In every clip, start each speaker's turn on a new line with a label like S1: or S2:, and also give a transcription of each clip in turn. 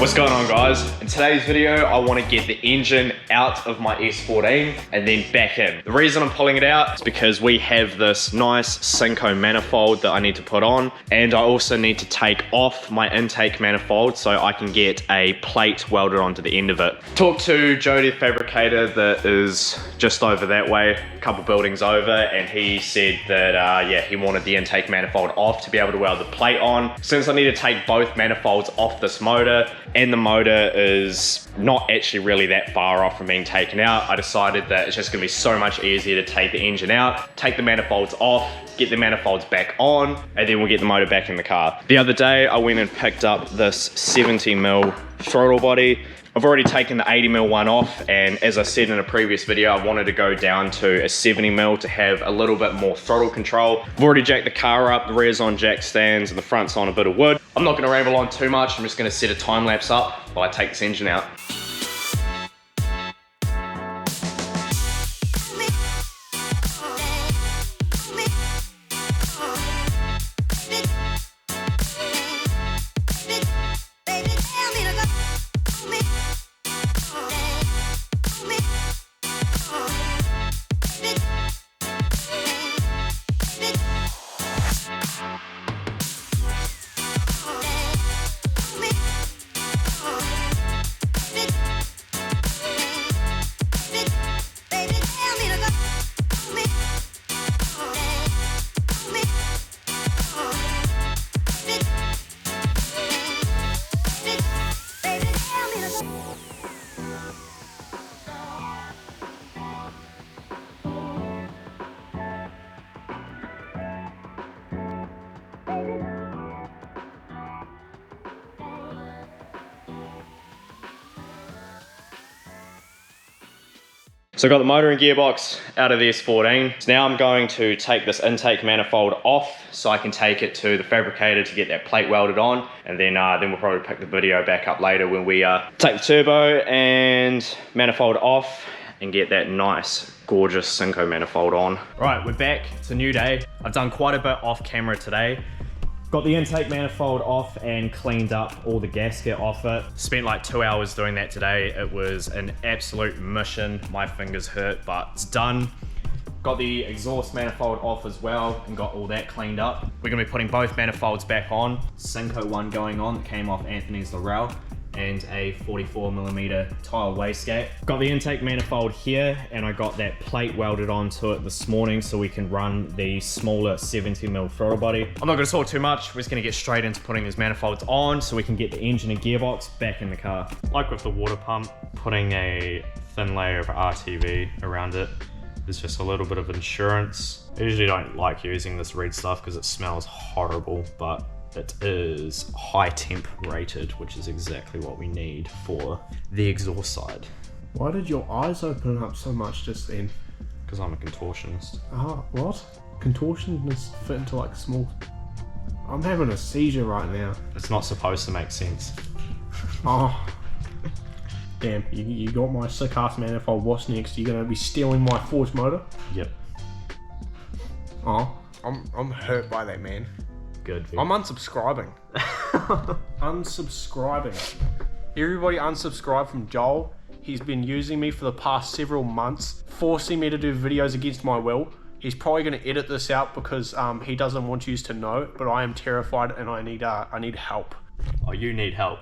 S1: What's going on, guys? In today's video, I want to get the engine out of my S14 and then back in. The reason I'm pulling it out is because we have this nice Synco manifold that I need to put on, and I also need to take off my intake manifold so I can get a plate welded onto the end of it. Talked to Jody, the fabricator that is just over that way, a couple buildings over, and he said that yeah, he wanted the intake manifold off to be able to weld the plate on. Since I need to take both manifolds off this motor, and the motor is not actually really that far off from being taken out, I decided that it's just gonna be so much easier to take the engine out, take the manifolds off, get the manifolds back on, and then we'll get the motor back in the car. The other day, I went and picked up this 70mm throttle body. I've already taken the 80mm one off, and as I said in a previous video, I wanted to go down to a 70mm to have a little bit more throttle control. I've already jacked the car up, the rear's on jack stands, and the front's on a bit of wood. I'm not gonna ramble on too much, I'm just gonna set a time lapse up while I take this engine out. So I got the motor and gearbox out of the S14. So now I'm going to take this intake manifold off so I can take it to the fabricator to get that plate welded on, and then we'll probably pick the video back up later when we take the turbo and manifold off and get that nice, gorgeous Synco manifold on. Right, we're back. It's a new day. I've done quite a bit off camera today. Got the intake manifold off and cleaned up all the gasket off it. Spent like 2 hours doing that today. It was an absolute mission. My fingers hurt, but it's done. Got the exhaust manifold off as well and got all that cleaned up. We're gonna be putting both manifolds back on. Synco one going on that came off Anthony's Laurel, and a 44mm tile wastegate. Got the intake manifold here, and I got that plate welded onto it this morning so we can run the smaller 70mm throttle body. I'm not gonna talk too much, we're just gonna get straight into putting these manifolds on so we can get the engine and gearbox back in the car. Like with the water pump, putting a thin layer of RTV around it is just a little bit of insurance. I usually don't like using this red stuff because it smells horrible, but it is high temp rated, which is exactly what we need for the exhaust side.
S2: Why did your eyes open up so much just then?
S1: Because I'm a contortionist.
S2: Ah, what? Contortionists fit into like small... I'm having a seizure right now.
S1: It's not supposed to make sense.
S2: Oh. Damn, you got my sick ass manifold. What's next? You're gonna be stealing my forged motor?
S1: Yep.
S2: Oh, I'm hurt by that, man.
S1: Good.
S2: I'm unsubscribing. Unsubscribing. Everybody unsubscribe from Joel. He's been using me for the past several months, forcing me to do videos against my will. He's probably going to edit this out because he doesn't want you to know, but I am terrified and I need help.
S1: Oh, you need help.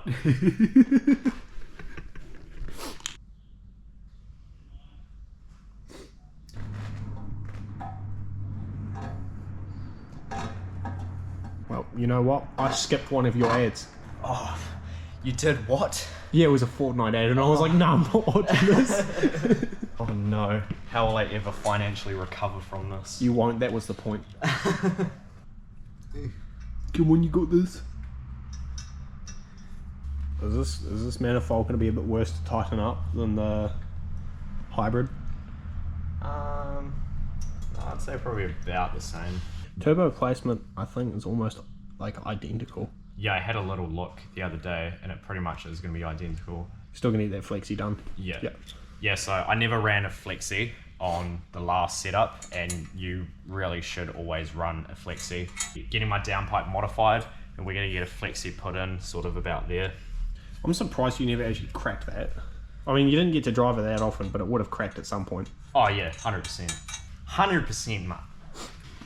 S2: Well, you know what? I skipped one of your ads.
S1: Oh, you did what?
S2: Yeah, it was a Fortnite ad, and I was like, no, I'm not watching this.
S1: Oh no. How will I ever financially recover from this?
S2: You won't, that was the point. Come on, you got this. Is this manifold going to be a bit worse to tighten up than the hybrid?
S1: I'd say probably about the same.
S2: Turbo placement, I think, is almost like identical.
S1: Yeah, I had a little look the other day, and it pretty much is going to be identical.
S2: Still going to get that flexi done.
S1: Yeah. Yeah, so I never ran a flexi on the last setup, and you really should always run a flexi. Getting my downpipe modified, and we're going to get a flexi put in sort of about there.
S2: I'm surprised you never actually cracked that. I mean, you didn't get to drive it that often, but it would have cracked at some point.
S1: Oh yeah, 100%. 100%, mate.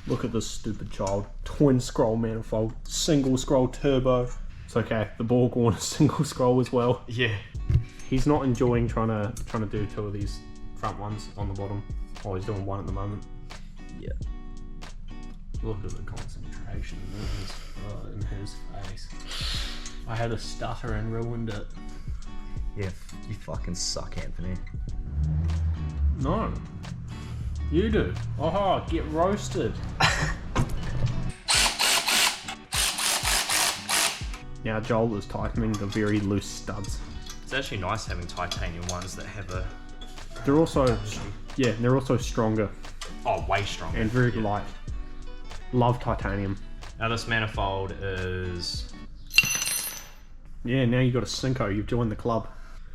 S2: Look at this stupid child. Twin scroll manifold, single scroll turbo. It's okay, the Borg is single scroll as well.
S1: Yeah.
S2: He's not enjoying trying to do two of these front ones on the bottom. Oh, he's doing one at the moment.
S1: Yeah.
S2: Look at the concentration in his face. I had a stutter and ruined it.
S1: Yeah, you fucking suck, Anthony.
S2: No. You do. Oh, get roasted. Now Joel is tightening the very loose studs.
S1: It's actually nice having titanium ones that have a...
S2: They're also, yeah, they're also stronger
S1: Oh, way stronger.
S2: and very light. Love titanium.
S1: Now this manifold is...
S2: Yeah, now you got a Cinco. You've joined the club.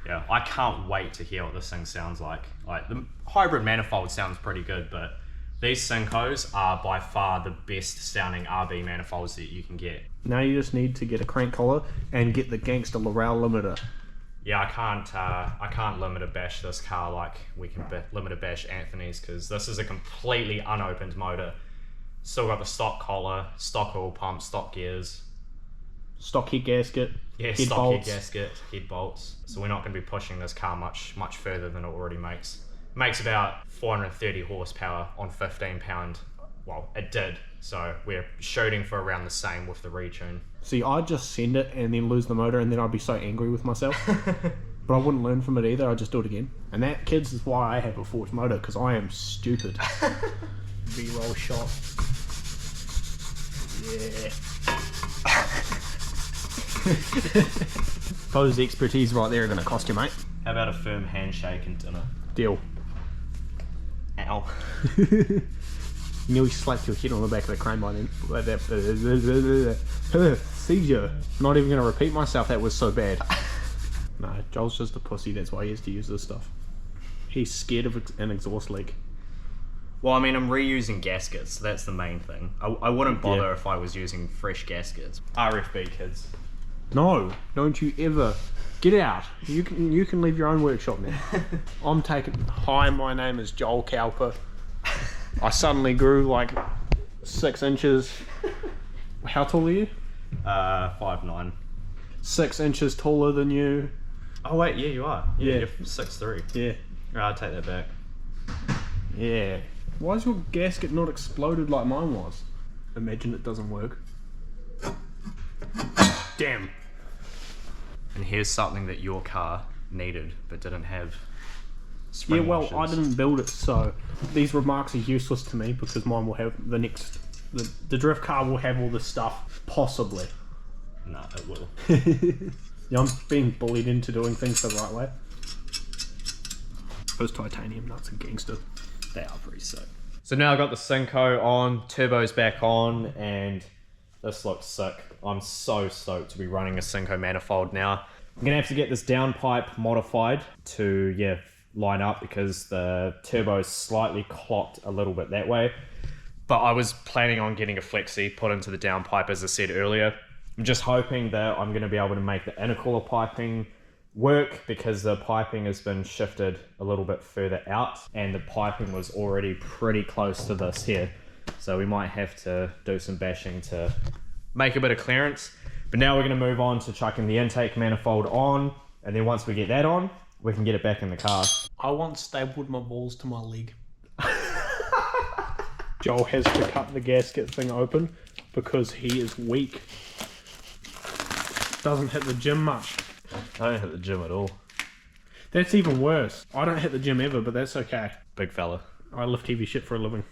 S1: Yeah, I can't wait to hear what this thing sounds like. Like, the hybrid manifold sounds pretty good, but these Cincos are by far the best sounding RB manifolds that you can get.
S2: Now you just need to get a crank collar and get the Gangster Laurel limiter.
S1: Yeah, I can't limiter bash this car like we can limiter bash Anthony's, because this is a completely unopened motor. Still got the stock collar, stock oil pump, stock gears.
S2: Stock head gasket.
S1: Yeah,
S2: head
S1: stock
S2: bolts.
S1: head gasket, head bolts. So we're not going to be pushing this car much further than it already makes. It makes about 430 horsepower on 15 pound. Well, it did. So we're shooting for around the same with the retune.
S2: See, I'd just send it and then lose the motor, and then I'd be so angry with myself. But I wouldn't learn from it either. I'd just do it again. And that, kids, is why I have a forged motor, because I am stupid. B-roll shot. Yeah. Those expertise right there are going to cost you, mate.
S1: How about a firm handshake and dinner?
S2: Deal.
S1: Ow.
S2: You nearly slapped your head on the back of the crane by then. Seizure. Not even going to repeat myself, that was so bad. No, Joel's just a pussy, that's why he has to use this stuff. He's scared of an exhaust leak.
S1: Well, I mean, I'm reusing gaskets, so that's the main thing. I wouldn't bother
S2: Yeah.
S1: if I was using fresh gaskets. RFB, kids.
S2: No, don't you ever. Get out. You can leave your own workshop now. I'm taking... Hi, my name is Joel Cowper. I suddenly grew like 6 inches. How tall are you?
S1: 5'9".
S2: 6 inches taller than you.
S1: Oh wait, yeah, you are.
S2: Yeah.
S1: You're 6'3".
S2: Yeah.
S1: I'll take that back.
S2: Yeah. Why is your gasket not exploded like mine was? Imagine it doesn't work. Damn.
S1: And here's something that your car needed but didn't have.
S2: Yeah,
S1: Spring
S2: well,
S1: washers.
S2: I didn't build it, so these remarks are useless to me because mine will have the next... The drift car will have all this stuff, possibly.
S1: No, it will.
S2: Yeah, I'm being bullied into doing things the right way. Those titanium nuts are gangster.
S1: They are pretty sick. So now I've got the Cinco on, turbo's back on, and this looks sick. I'm so stoked to be running a Cinco manifold now. I'm gonna have to get this downpipe modified to, yeah, line up because the turbo is slightly clocked a little bit that way. But I was planning on getting a flexi put into the downpipe, as I said earlier. I'm just hoping that I'm gonna be able to make the intercooler piping work because the piping has been shifted a little bit further out and the piping was already pretty close to this here. So we might have to do some bashing to make a bit of clearance. But now we're going to move on to chucking the intake manifold on, and then once we get that on, we can get it back in the car.
S2: I once stapled my balls to my leg. Joel has to cut the gasket thing open because he is weak. Doesn't hit the gym much.
S1: I don't hit the gym at all.
S2: That's even worse. I don't hit the gym ever, but that's okay.
S1: Big fella.
S2: I lift heavy shit for a living.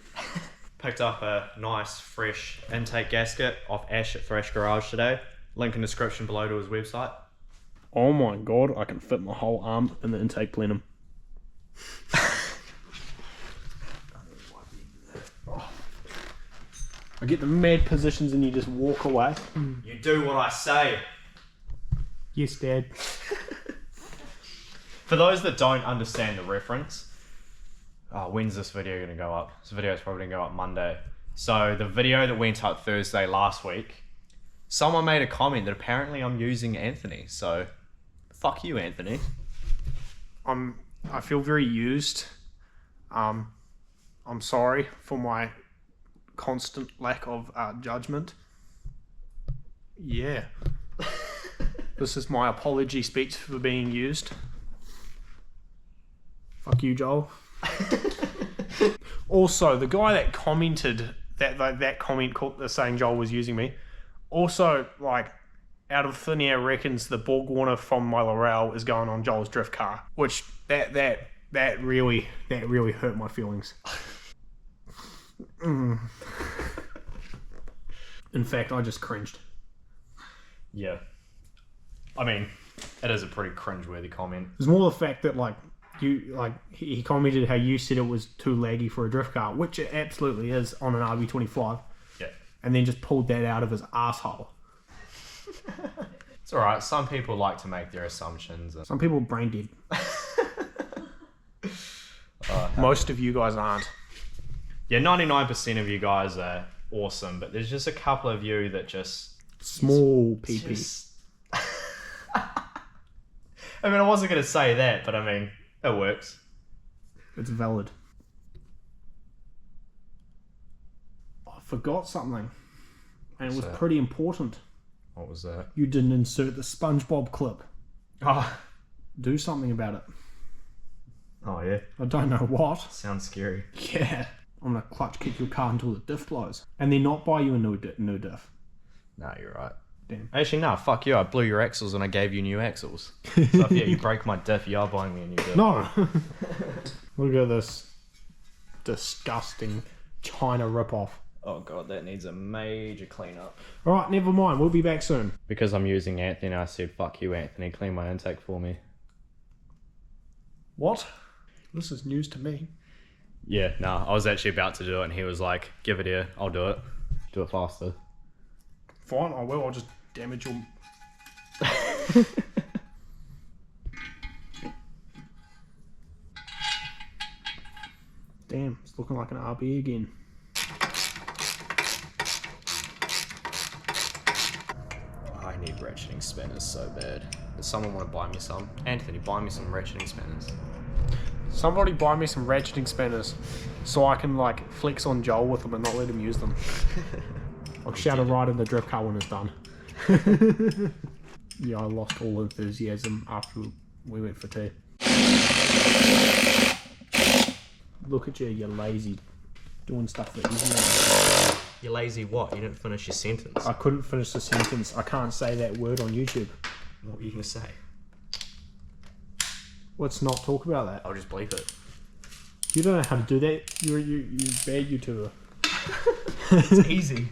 S1: Picked up a nice fresh intake gasket off Ash at Thrash Garage today. Link in the description below to his website.
S2: Oh my god, I can fit my whole arm in the intake plenum. I get the mad positions and you just walk away.
S1: You do what I say.
S2: Yes, Dad.
S1: For those that don't understand the reference, when's this video going to go up? This video is probably going to go up Monday. So the video that went up Thursday last week, someone made a comment that apparently I'm using Anthony. So Fuck you, Anthony.
S2: I feel very used. I'm sorry for my constant lack of judgment. Yeah. This is my apology speech for being used. Fuck you, Joel. Also, the guy that commented that comment saying Joel was using me, also, like, out of thin air reckons the Borg Warner from my Laurel is going on Joel's drift car, which that really hurt my feelings. In fact, I just cringed.
S1: Yeah. I mean, it is a pretty cringeworthy comment.
S2: It's more the fact that he commented how you said it was too laggy for a drift car, which it absolutely is on an RB25.
S1: Yeah.
S2: And then just pulled that out of his asshole.
S1: It's alright, some people like to make their assumptions.
S2: Some people are brain dead. Most of you guys aren't.
S1: Yeah, 99% of you guys are awesome, but there's just a couple of you that just...
S2: Small PP.
S1: I mean, I wasn't going to say that, but I mean, it works.
S2: It's valid. I forgot something. And it was pretty important.
S1: What was that?
S2: You didn't insert the SpongeBob clip.
S1: Oh.
S2: Do something about it.
S1: Oh, yeah?
S2: I don't know what.
S1: Sounds scary.
S2: Yeah. I'm going to clutch kick your car until the diff blows. And then not buy you a new diff.
S1: No, you're right.
S2: Damn.
S1: Actually, no, fuck you. I blew your axles and I gave you new axles. So if you break my diff, you are buying me a new diff.
S2: No. Look at this disgusting China ripoff.
S1: Oh god, that needs a major cleanup.
S2: Alright, never mind. We'll be back soon.
S1: Because I'm using Anthony, I said, fuck you, Anthony. Clean my intake for me.
S2: What? This is news to me.
S1: Yeah, no, I was actually about to do it and he was like, give it here, I'll do it. Do it faster.
S2: Fine, I will. I'll just damage your... Damn, it's looking like an RB again.
S1: I need ratcheting spanners so bad. Does someone want to buy me some? Anthony, buy me some ratcheting spanners.
S2: Somebody buy me some ratcheting spanners so I can like flex on Joel with them and not let him use them. I'll shout it right in the drift car when it's done. Yeah, I lost all enthusiasm after we went for tea. Look at you, you're lazy. Doing stuff that isn't.
S1: You lazy what? You didn't finish your sentence.
S2: I couldn't finish the sentence. I can't say that word on YouTube.
S1: What were you going to say?
S2: Let's not talk about that.
S1: I'll just bleep it.
S2: You don't know how to do that. You're bad YouTuber.
S1: It's easy.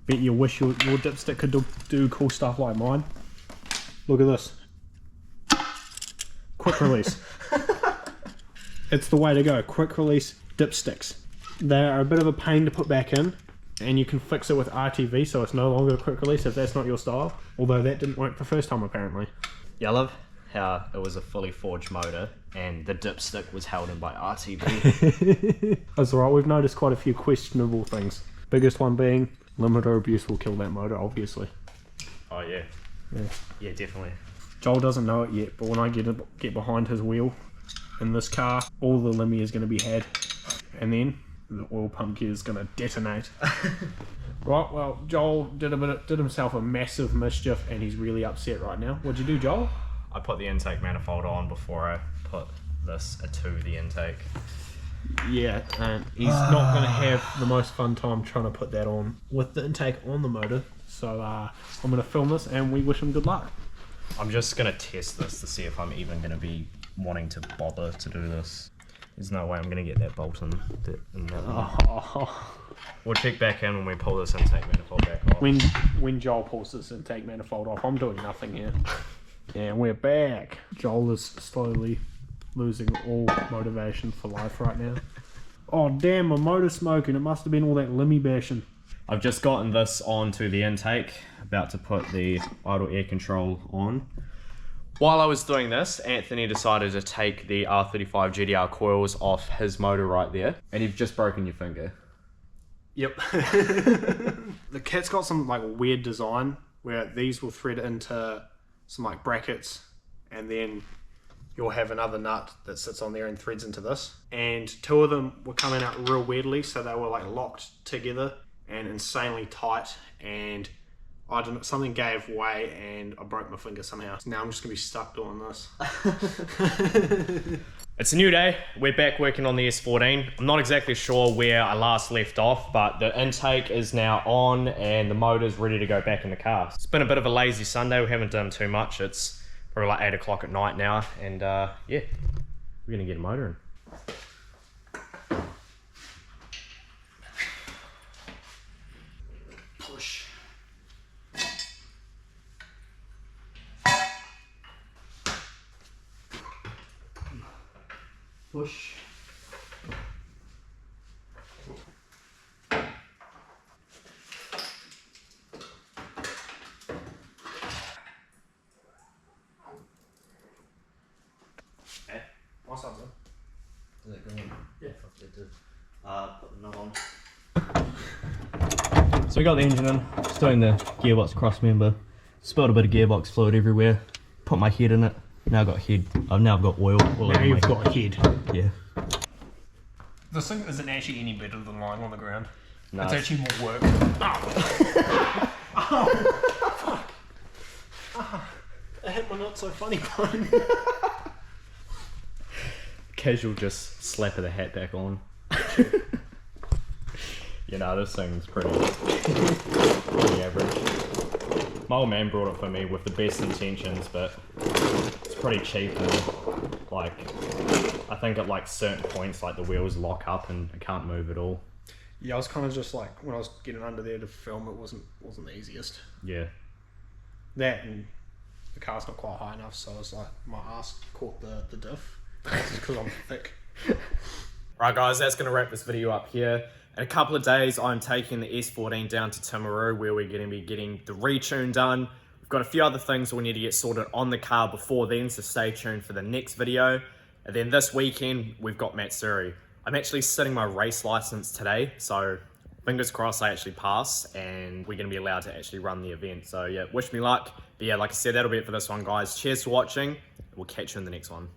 S2: Bet you wish your dipstick could do cool stuff like mine. Look at this. Quick release. It's the way to go. Quick release dipsticks. They are a bit of a pain to put back in, and you can fix it with RTV, so it's no longer a quick release if that's not your style. Although that didn't work the first time apparently.
S1: Yeah, I love how it was a fully forged motor and the dipstick was held in by RTV.
S2: That's alright, we've noticed quite a few questionable things. Biggest one being limiter abuse will kill that motor, obviously.
S1: Oh yeah.
S2: Yeah.
S1: Yeah, definitely.
S2: Joel doesn't know it yet, but when I get behind his wheel in this car, all the limmy is going to be had, and then the oil pump gear is going to detonate. Right, well, Joel did himself a massive mischief, and he's really upset right now. What'd you do, Joel?
S1: I put the intake manifold on before I put this to the intake.
S2: Yeah, and he's not going to have the most fun time trying to put that on with the intake on the motor. So I'm going to film this, and we wish him good luck.
S1: I'm just going to test this to see if I'm even going to be wanting to bother to do this. There's no way I'm going to get that bolt in that one. We'll check back in when we pull this intake manifold back off.
S2: When Joel pulls this intake manifold off, I'm doing nothing here. And we're back. Joel is slowly losing all motivation for life right now. Oh damn, my motor's smoking. It must have been all that limmy bashing.
S1: I've just gotten this onto the intake, about to put the idle air control on. While I was doing this, Anthony decided to take the R35 GDR coils off his motor right there, and you've just broken your finger.
S2: Yep. The kit's got some like weird design where these will thread into some like brackets, and then you'll have another nut that sits on there and threads into this. And two of them were coming out real weirdly, so they were like locked together and insanely tight, and I don't know, something gave way and I broke my finger somehow. So now I'm just gonna be stuck doing this.
S1: It's a new day. We're back working on the S14. I'm not exactly sure where I last left off, but the intake is now on and the motor's ready to go back in the car. It's been a bit of a lazy Sunday. We haven't done too much. It's probably like 8 o'clock at night now, and yeah, we're gonna get a motor in.
S2: Push. Push.
S1: Okay.
S2: What's up, man?
S3: Is it going?
S2: Yeah.
S3: It did. Put the knob on.
S1: So we got the engine in, just doing the gearbox cross member. Spilled a bit of gearbox fluid everywhere. Put my head in it. Now I've got head. Now I've got oil all
S2: Now
S1: over
S2: you've
S1: my
S2: got a head.
S1: Yeah.
S2: This thing isn't actually any better than lying on the ground.
S1: No.
S2: It's actually more work. I hit my not so funny bone.
S1: Casual just slap of the hat back on. You know, this thing's pretty average. My old man brought it for me with the best intentions, but it's pretty cheap, and like I think at like certain points like the wheels lock up and I can't move at all.
S2: Yeah, I was kind of just like, when I was getting under there to film, it wasn't the easiest.
S1: Yeah.
S2: That, and the car's not quite high enough, so I was like, my ass caught the diff. Just because I'm thick.
S1: Right guys, that's going to wrap this video up here. In a couple of days, I'm taking the S14 down to Timaru, where we're going to be getting the retune done. We've got a few other things we need to get sorted on the car before then, so stay tuned for the next video. And then this weekend, we've got Matsuri. I'm actually sitting my race license today, so fingers crossed I actually pass, and we're going to be allowed to actually run the event. So yeah, wish me luck. But yeah, like I said, that'll be it for this one, guys. Cheers for watching. We'll catch you in the next one.